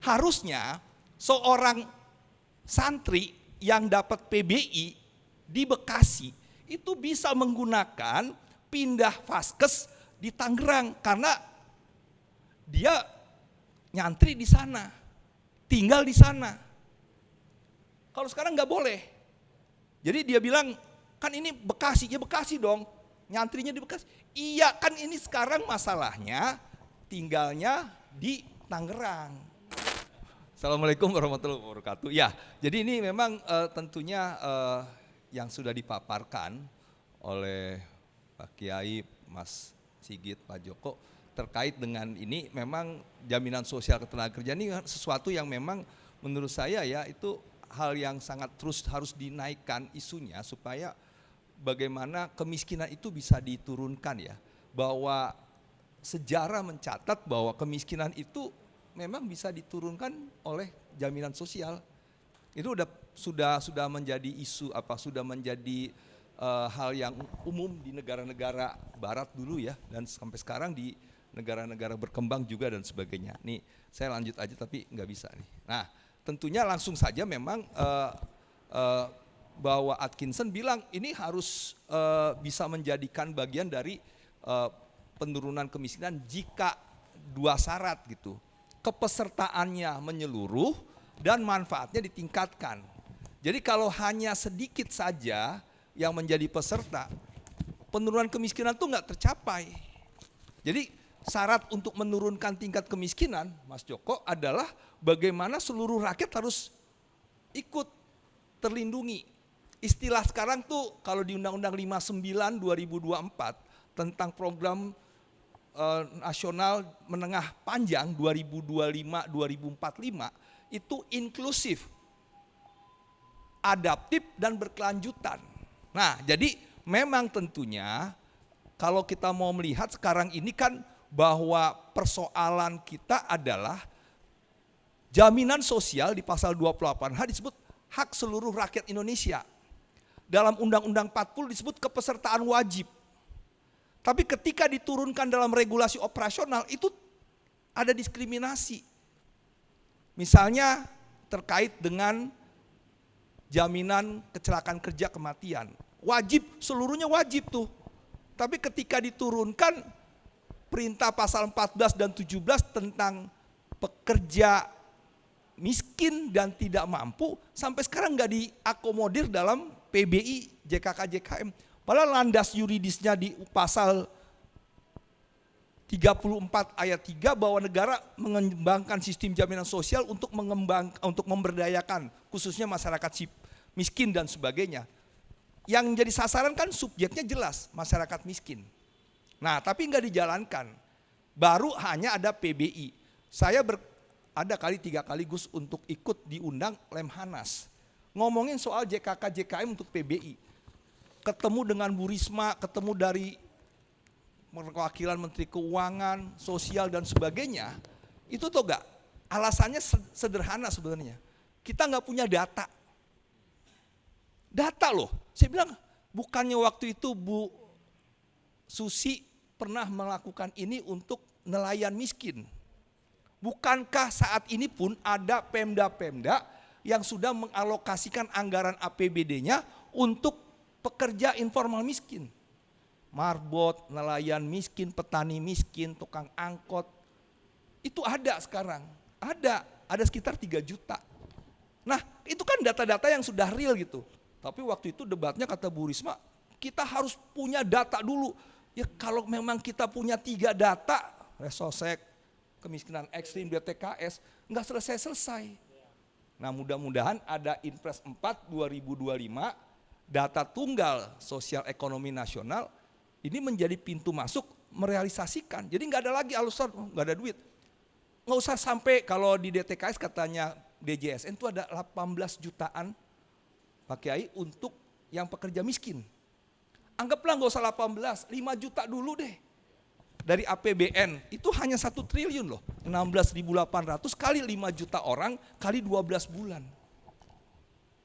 harusnya seorang santri yang dapat PBI di Bekasi itu bisa menggunakan pindah vaskes di Tangerang karena dia nyantri di sana, tinggal di sana. Kalau sekarang nggak boleh. Jadi dia bilang, kan ini Bekasi, ya Bekasi dong, nyantrinya di Bekasi. Iya, kan ini sekarang masalahnya tinggalnya di Tangerang. Assalamualaikum warahmatullahi wabarakatuh. Ya, jadi ini memang tentunya yang sudah dipaparkan oleh Pak Kiai, Mas Sigit, Pak Joko terkait dengan ini memang jaminan sosial ketenagakerjaan ini sesuatu yang memang menurut saya ya itu hal yang sangat terus harus dinaikkan isunya supaya bagaimana kemiskinan itu bisa diturunkan ya. Bahwa sejarah mencatat bahwa kemiskinan itu memang bisa diturunkan oleh jaminan sosial. Itu sudah menjadi isu sudah menjadi hal yang umum di negara-negara barat dulu ya dan sampai sekarang di negara-negara berkembang juga dan sebagainya. Nih saya lanjut aja tapi nggak bisa nih. Nah tentunya langsung saja memang bahwa Atkinson bilang ini harus bisa menjadikan bagian dari penurunan kemiskinan jika dua syarat gitu. Kepesertaannya menyeluruh dan manfaatnya ditingkatkan. Jadi kalau hanya sedikit saja yang menjadi peserta, penurunan kemiskinan itu nggak tercapai. Jadi syarat untuk menurunkan tingkat kemiskinan, Mas Joko, adalah bagaimana seluruh rakyat harus ikut terlindungi. Istilah sekarang tuh kalau di Undang-Undang 59 2024 tentang program nasional menengah panjang 2025-2045 itu inklusif, adaptif dan berkelanjutan. Nah, jadi memang tentunya kalau kita mau melihat sekarang ini kan bahwa persoalan kita adalah jaminan sosial di pasal 28H disebut hak seluruh rakyat Indonesia. Dalam Undang-Undang 40 disebut kepesertaan wajib. Tapi ketika diturunkan dalam regulasi operasional itu ada diskriminasi. Misalnya terkait dengan jaminan kecelakaan kerja kematian. Wajib, seluruhnya wajib tuh. Tapi ketika diturunkan perintah pasal 14 dan 17 tentang pekerja miskin dan tidak mampu sampai sekarang nggak diakomodir dalam PBI, JKK, JKM. Padahal landas yuridisnya di pasal 34 ayat 3 bahwa negara mengembangkan sistem jaminan sosial untuk memberdayakan khususnya masyarakat miskin dan sebagainya. Yang jadi sasaran kan subjeknya jelas, masyarakat miskin. Nah tapi nggak dijalankan, baru hanya ada PBI. Saya ada kali 3 kali Gus untuk ikut diundang Lemhanas. Ngomongin soal JKK, JKM untuk PBI. Ketemu dengan Bu Risma, ketemu dari perwakilan Menteri Keuangan, Sosial dan sebagainya. Itu tuh gak, alasannya sederhana sebenarnya. Kita nggak punya data. Data loh, saya bilang bukannya waktu itu Bu Susi pernah melakukan ini untuk nelayan miskin. Bukankah saat ini pun ada pemda-pemda yang sudah mengalokasikan anggaran APBD-nya untuk pekerja informal miskin. Marbot, nelayan miskin, petani miskin, tukang angkot. Itu ada sekarang, ada sekitar 3 juta. Nah itu kan data-data yang sudah real gitu. Tapi waktu itu debatnya kata Bu Risma, kita harus punya data dulu. Ya kalau memang kita punya 3 data, Resosek, kemiskinan ekstrim, DTKS, nggak selesai-selesai. Nah mudah-mudahan ada Inpres 4 2025, data tunggal sosial ekonomi nasional, ini menjadi pintu masuk merealisasikan. Jadi nggak ada lagi alasan, nggak ada duit. Nggak usah sampai kalau di DTKS katanya DJSN itu ada 18 jutaan Pak Kiai untuk yang pekerja miskin. Anggaplah nggak usah 18, 5 juta dulu deh. Dari APBN itu hanya 1 triliun loh, 16.800 kali 5 juta orang kali 12 bulan.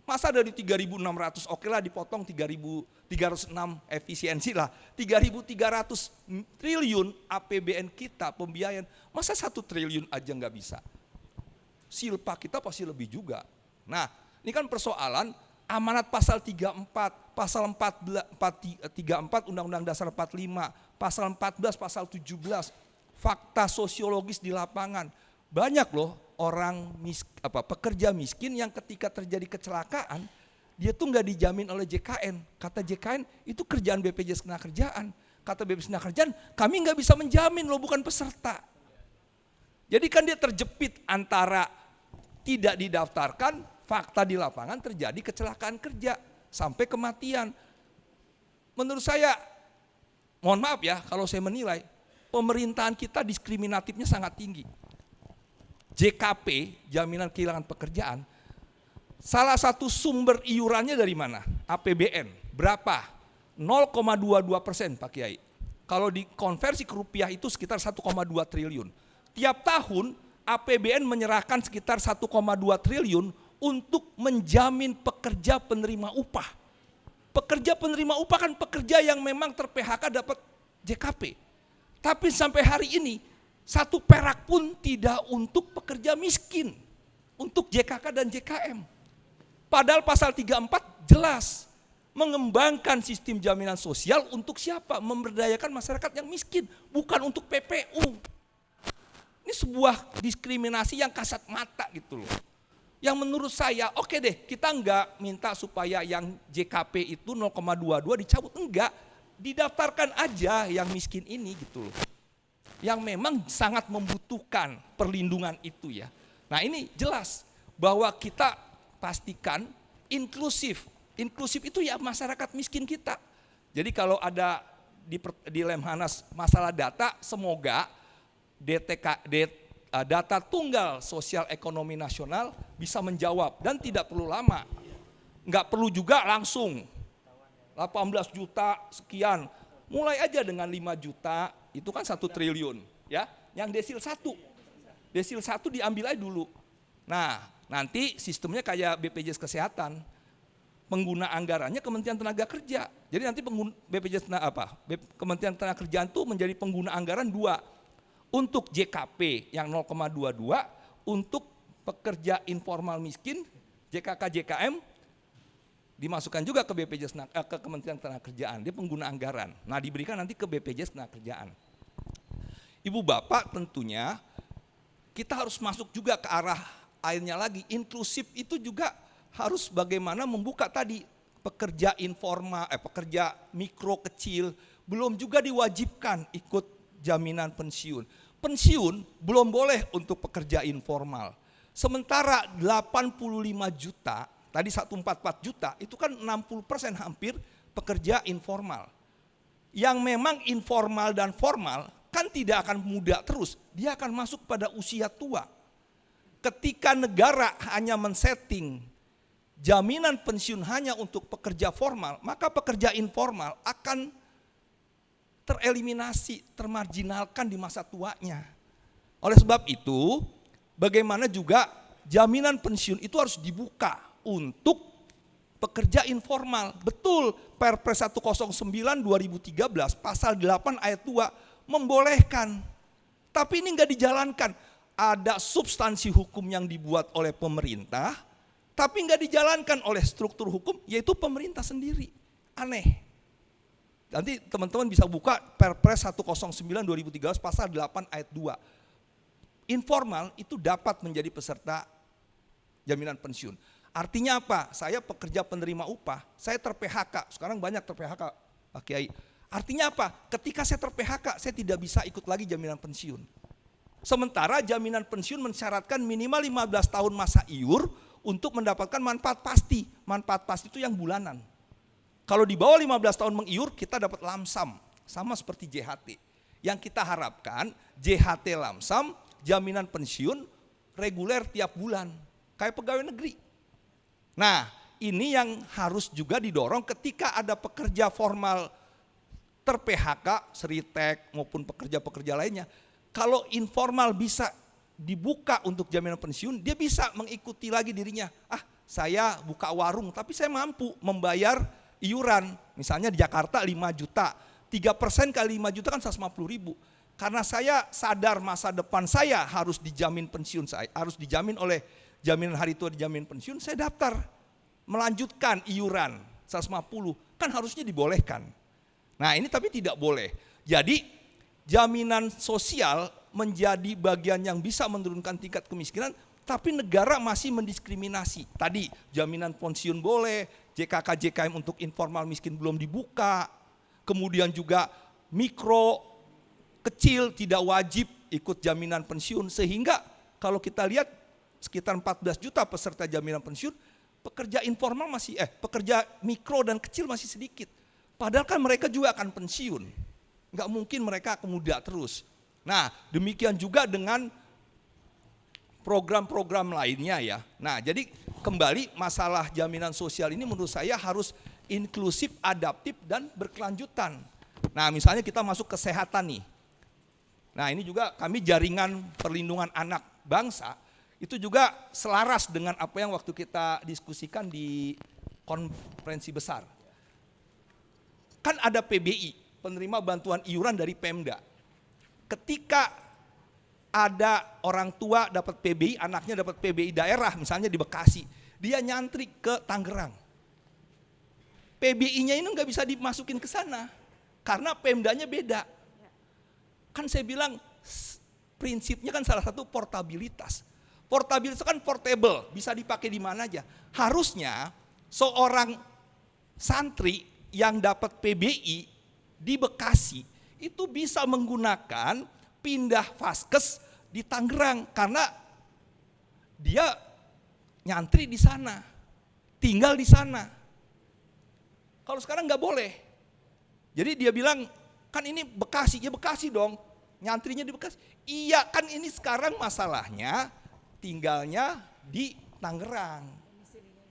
Masa dari 3.600 oke lah dipotong 3.306 efisiensi lah, 3.300 triliun APBN kita pembiayaan, masa 1 triliun aja nggak bisa. silpa kita pasti lebih juga. Nah, ini kan persoalan amanat pasal 34, pasal 34 Undang-Undang Dasar 45, pasal 14, pasal 17, fakta sosiologis di lapangan. Banyak loh orang pekerja miskin yang ketika terjadi kecelakaan, dia tuh nggak dijamin oleh JKN. Kata JKN, itu kerjaan BPJS Ketenagakerjaan. Kata BPJS Ketenagakerjaan, kami nggak bisa menjamin loh, bukan peserta. Jadi kan dia terjepit antara tidak didaftarkan, fakta di lapangan terjadi kecelakaan kerja sampai kematian. Menurut saya, mohon maaf ya kalau saya menilai, pemerintahan kita diskriminatifnya sangat tinggi. JKP, jaminan kehilangan pekerjaan, salah satu sumber iurannya dari mana? APBN. Berapa? 0,22% Pak Kiai. Kalau dikonversi ke rupiah itu sekitar 1,2 triliun. Tiap tahun APBN menyerahkan sekitar 1,2 triliun untuk menjamin pekerja penerima upah. Pekerja penerima upah kan pekerja yang memang ter-PHK dapat JKP. Tapi sampai hari ini 1 perak pun tidak untuk pekerja miskin, untuk JKK dan JKM. Padahal pasal 34 jelas mengembangkan sistem jaminan sosial untuk siapa? Memberdayakan masyarakat yang miskin, bukan untuk PPU. Ini sebuah diskriminasi yang kasat mata gitu loh. Yang menurut saya, oke deh, kita enggak minta supaya yang JKP itu 0,22 dicabut, enggak. Didaftarkan aja yang miskin ini gitu loh. Yang memang sangat membutuhkan perlindungan itu ya. Nah ini jelas bahwa kita pastikan inklusif. Inklusif itu ya masyarakat miskin kita. Jadi kalau ada di Lemhanas masalah data, semoga data tunggal sosial ekonomi nasional bisa menjawab dan tidak perlu lama. Enggak perlu juga langsung 18 juta sekian. Mulai aja dengan 5 juta, itu kan 1 triliun ya. Yang desil 1. Desil 1 diambil aja dulu. Nah, nanti sistemnya kayak BPJS Kesehatan. Pengguna anggarannya Kementerian Tenaga Kerja. Jadi nanti Kementerian Tenaga Kerjaan itu menjadi pengguna anggaran 2. Untuk JKP yang 0,22, untuk pekerja informal miskin, JKK JKM, dimasukkan juga ke ke Kementerian Tenaga-Kerjaan, dia pengguna anggaran. Nah diberikan nanti ke BPJS Tenaga-Kerjaan. Ibu bapak tentunya kita harus masuk juga ke arah airnya lagi. Inklusif itu juga harus bagaimana membuka tadi pekerja informal, pekerja mikro kecil, belum juga diwajibkan ikut jaminan pensiun. Pensiun belum boleh untuk pekerja informal. Sementara 85 juta, tadi 144 juta, itu kan 60% hampir pekerja informal. Yang memang informal dan formal kan tidak akan muda terus, dia akan masuk pada usia tua. Ketika negara hanya men-setting jaminan pensiun hanya untuk pekerja formal, maka pekerja informal akan tereliminasi, termarginalkan di masa tuanya. Oleh sebab itu, bagaimana juga jaminan pensiun itu harus dibuka untuk pekerja informal. Betul, Perpres 109 2013 pasal 8 ayat 2 membolehkan. Tapi ini enggak dijalankan. Ada substansi hukum yang dibuat oleh pemerintah, tapi enggak dijalankan oleh struktur hukum, yaitu pemerintah sendiri. Aneh. Nanti teman-teman bisa buka Perpres 109 2013 pasal 8 ayat 2. Informal itu dapat menjadi peserta jaminan pensiun. Artinya apa? Saya pekerja penerima upah, saya ter-PHK, sekarang banyak ter-PHK Pak Kiai. Artinya apa? Ketika saya ter-PHK, saya tidak bisa ikut lagi jaminan pensiun. Sementara jaminan pensiun mensyaratkan minimal 15 tahun masa iur untuk mendapatkan manfaat pasti. Manfaat pasti itu yang bulanan. Kalau di bawah 15 tahun mengiur, kita dapat lamsam, sama seperti JHT. Yang kita harapkan, JHT lamsam, jaminan pensiun reguler tiap bulan, kayak pegawai negeri. Nah, ini yang harus juga didorong ketika ada pekerja formal ter-PHK, Seritek maupun pekerja-pekerja lainnya. Kalau informal bisa dibuka untuk jaminan pensiun, dia bisa mengikuti lagi dirinya. Saya buka warung, tapi saya mampu membayar iuran, misalnya di Jakarta 5 juta, 3% kali 5 juta kan 150 ribu. karena saya sadar masa depan saya harus dijamin pensiun saya, harus dijamin oleh jaminan hari tua, dijamin pensiun, saya daftar melanjutkan iuran 150, kan harusnya dibolehkan. Nah ini tapi tidak boleh. Jadi jaminan sosial menjadi bagian yang bisa menurunkan tingkat kemiskinan, tapi negara masih mendiskriminasi. Tadi jaminan pensiun boleh, JKK JKM untuk informal miskin belum dibuka, kemudian juga mikro kecil tidak wajib ikut jaminan pensiun, sehingga kalau kita lihat sekitar 14 juta peserta jaminan pensiun, pekerja informal masih pekerja mikro dan kecil masih sedikit. Padahal kan mereka juga akan pensiun. Nggak mungkin mereka akan muda terus. Nah, demikian juga dengan program-program lainnya ya. Nah, jadi kembali masalah jaminan sosial ini menurut saya harus inklusif, adaptif dan berkelanjutan. Nah, misalnya kita masuk kesehatan nih. Nah ini juga kami jaringan perlindungan anak bangsa, itu juga selaras dengan apa yang waktu kita diskusikan di konferensi besar. Kan ada PBI, penerima bantuan iuran dari Pemda. Ketika ada orang tua dapat PBI, anaknya dapat PBI daerah, misalnya di Bekasi, dia nyantri ke Tangerang. PBI-nya ini nggak bisa dimasukin ke sana, karena Pemdanya beda. Kan saya bilang prinsipnya kan salah satu portabilitas. Portabilitas kan portable, bisa dipakai di mana aja. Harusnya seorang santri yang dapat PBI di Bekasi itu bisa menggunakan pindah vaskes di Tangerang karena dia nyantri di sana, tinggal di sana. Kalau sekarang nggak boleh. Jadi dia bilang, kan ini Bekasi, ya Bekasi dong, nyantrinya di Bekasi. Iya kan ini sekarang masalahnya tinggalnya di Tangerang,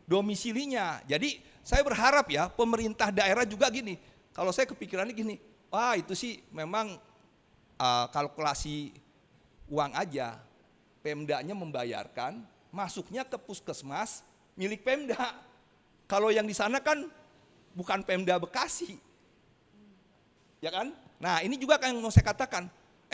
domisilinya. Jadi saya berharap ya pemerintah daerah juga gini, kalau saya kepikirannya gini, wah itu sih memang kalkulasi uang aja, Pemdanya membayarkan, masuknya ke puskesmas milik Pemda. Kalau yang di sana kan bukan Pemda Bekasi. Ya kan? Nah ini juga yang mau saya katakan,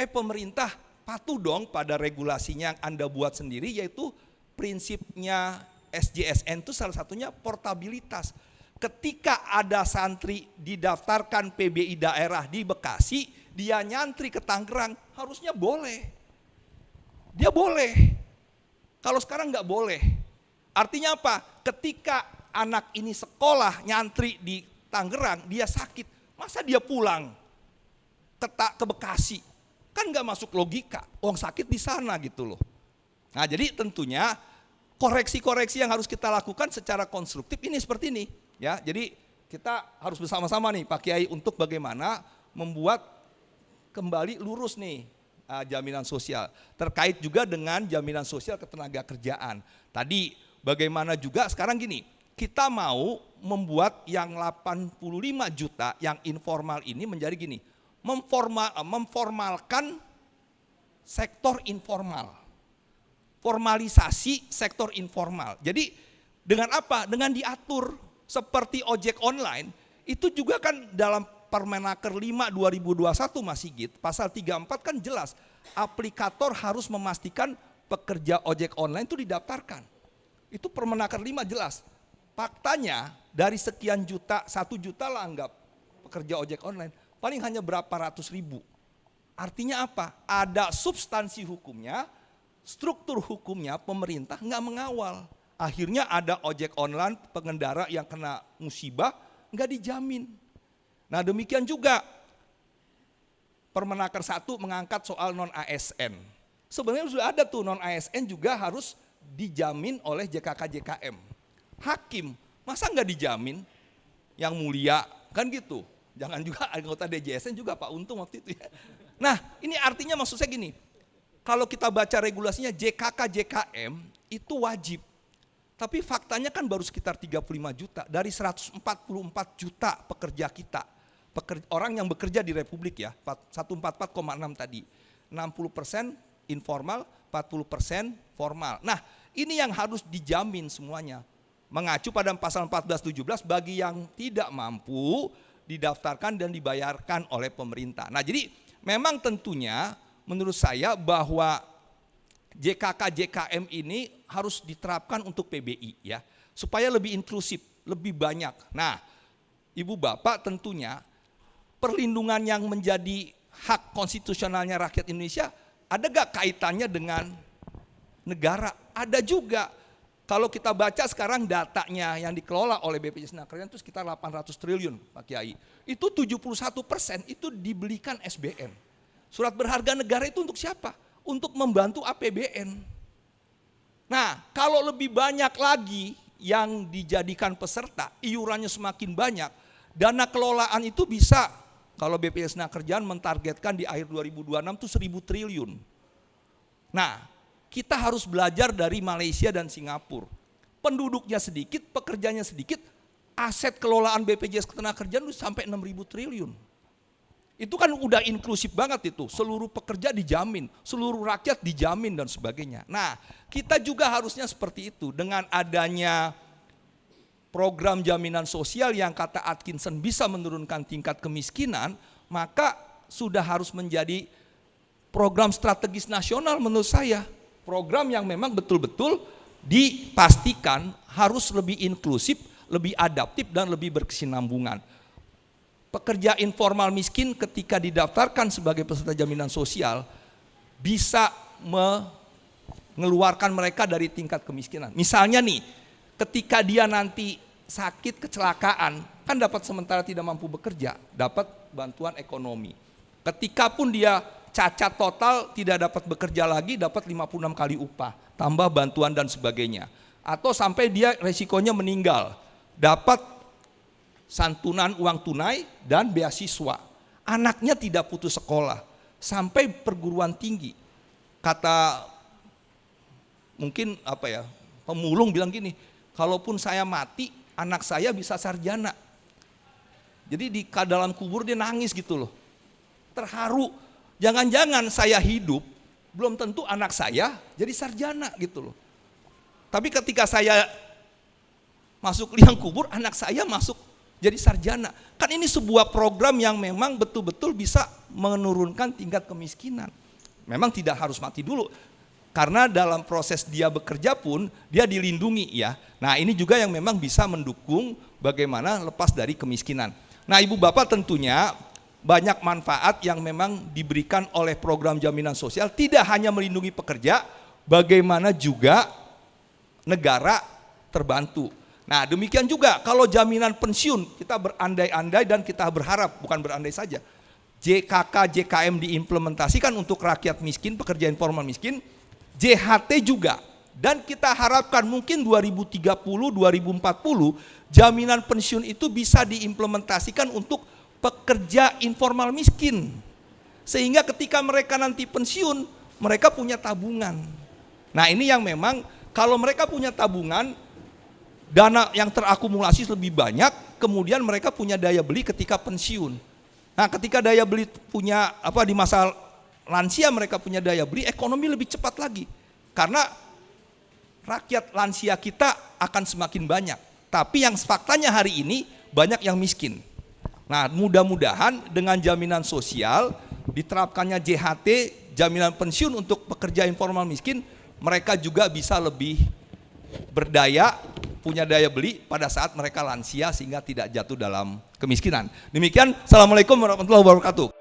pemerintah patuh dong pada regulasinya yang Anda buat sendiri, yaitu prinsipnya SJSN itu salah satunya portabilitas. Ketika ada santri didaftarkan PBI daerah di Bekasi, dia nyantri ke Tangerang, harusnya boleh. Dia boleh. Kalau sekarang nggak boleh. Artinya apa? Ketika anak ini sekolah nyantri di Tangerang, dia sakit. Masa dia pulang ke Bekasi? Kan nggak masuk logika, orang sakit di sana gitu loh. Nah jadi tentunya koreksi-koreksi yang harus kita lakukan secara konstruktif ini seperti ini. Ya, jadi kita harus bersama-sama nih Pak Kiai untuk bagaimana membuat kembali lurus nih jaminan sosial. Terkait juga dengan jaminan sosial ketenagakerjaan. Tadi bagaimana juga sekarang gini, kita mau membuat yang 85 juta yang informal ini menjadi gini, memformalkan sektor informal, formalisasi sektor informal. Jadi dengan apa? Dengan diatur seperti ojek online, itu juga kan dalam Permenaker 5 2021 Mas Sigit, pasal 34 kan jelas, aplikator harus memastikan pekerja ojek online itu didaftarkan. Itu Permenaker 5 jelas. Faktanya dari sekian juta, 1 juta lah anggap pekerja ojek online, paling hanya berapa ratus ribu. Artinya apa? Ada substansi hukumnya, struktur hukumnya, pemerintah nggak mengawal. Akhirnya ada ojek online, pengendara yang kena musibah nggak dijamin. Nah demikian juga Permenaker 1 mengangkat soal non-ASN. Sebenarnya sudah ada tuh non-ASN juga harus dijamin oleh JKK JKM. Hakim, masa nggak dijamin? Yang mulia, kan gitu. Jangan juga anggota DJSN juga Pak Untung waktu itu ya. Nah ini artinya maksud saya gini, kalau kita baca regulasinya JKK JKM itu wajib. Tapi faktanya kan baru sekitar 35 juta dari 144 juta pekerja kita. Orang yang bekerja di Republik ya, 144,6 tadi. 60% informal, 40% formal. Nah ini yang harus dijamin semuanya. Mengacu pada pasal 14-17 bagi yang tidak mampu didaftarkan dan dibayarkan oleh pemerintah. Nah jadi memang tentunya menurut saya bahwa JKK JKM ini harus diterapkan untuk PBI ya, supaya lebih inklusif, lebih banyak. Nah, Ibu Bapak tentunya perlindungan yang menjadi hak konstitusionalnya rakyat Indonesia ada gak kaitannya dengan negara? Ada juga. Kalau kita baca sekarang datanya yang dikelola oleh BPJS Tenagakerjaan itu sekitar 800 triliun Pak Kiai. Itu 71% itu dibelikan SBN. Surat berharga negara itu untuk siapa? Untuk membantu APBN. Nah, kalau lebih banyak lagi yang dijadikan peserta, iurannya semakin banyak, dana kelolaan itu bisa, kalau BPJS Tenagakerjaan mentargetkan di akhir 2026 itu 1.000 triliun. Nah, kita harus belajar dari Malaysia dan Singapura. Penduduknya sedikit, pekerjanya sedikit, aset kelolaan BPJS Ketenagakerjaan itu sampai 6.000 triliun. Itu kan udah inklusif banget itu, seluruh pekerja dijamin, seluruh rakyat dijamin dan sebagainya. Nah, kita juga harusnya seperti itu dengan adanya program jaminan sosial yang kata Atkinson bisa menurunkan tingkat kemiskinan, maka sudah harus menjadi program strategis nasional menurut saya. Program yang memang betul-betul dipastikan harus lebih inklusif, lebih adaptif dan lebih berkesinambungan. Pekerja informal miskin ketika didaftarkan sebagai peserta jaminan sosial bisa mengeluarkan mereka dari tingkat kemiskinan. Misalnya nih, ketika dia nanti sakit kecelakaan, kan dapat sementara tidak mampu bekerja, dapat bantuan ekonomi. Ketika pun dia cacat total, tidak dapat bekerja lagi, dapat 56 kali upah, tambah bantuan dan sebagainya. Atau sampai dia resikonya meninggal, dapat santunan uang tunai dan beasiswa. Anaknya tidak putus sekolah, sampai perguruan tinggi. Kata mungkin pemulung bilang gini, kalaupun saya mati, anak saya bisa sarjana. Jadi di dalam kubur dia nangis gitu loh, terharu. Jangan-jangan saya hidup, belum tentu anak saya jadi sarjana gitu loh. Tapi ketika saya masuk liang kubur, anak saya masuk jadi sarjana. Kan ini sebuah program yang memang betul-betul bisa menurunkan tingkat kemiskinan. Memang tidak harus mati dulu, karena dalam proses dia bekerja pun dia dilindungi ya. Nah, ini juga yang memang bisa mendukung bagaimana lepas dari kemiskinan. Nah, Ibu Bapak tentunya banyak manfaat yang memang diberikan oleh program jaminan sosial, tidak hanya melindungi pekerja, bagaimana juga negara terbantu. Nah, demikian juga kalau jaminan pensiun, kita berandai-andai dan kita berharap, bukan berandai saja, JKK, JKM diimplementasikan untuk rakyat miskin, pekerja informal miskin, JHT juga. Dan kita harapkan mungkin 2030, 2040, jaminan pensiun itu bisa diimplementasikan untuk pekerja informal miskin, sehingga ketika mereka nanti pensiun, mereka punya tabungan. Nah, ini yang memang kalau mereka punya tabungan, dana yang terakumulasi lebih banyak, kemudian mereka punya daya beli ketika pensiun. Nah, ketika daya beli punya di masa lansia mereka punya daya beli, ekonomi lebih cepat lagi, karena rakyat lansia kita akan semakin banyak. Tapi yang faktanya hari ini banyak yang miskin. Nah, mudah-mudahan dengan jaminan sosial, diterapkannya JHT, jaminan pensiun untuk pekerja informal miskin, mereka juga bisa lebih berdaya, punya daya beli pada saat mereka lansia sehingga tidak jatuh dalam kemiskinan. Demikian, Assalamualaikum warahmatullahi wabarakatuh.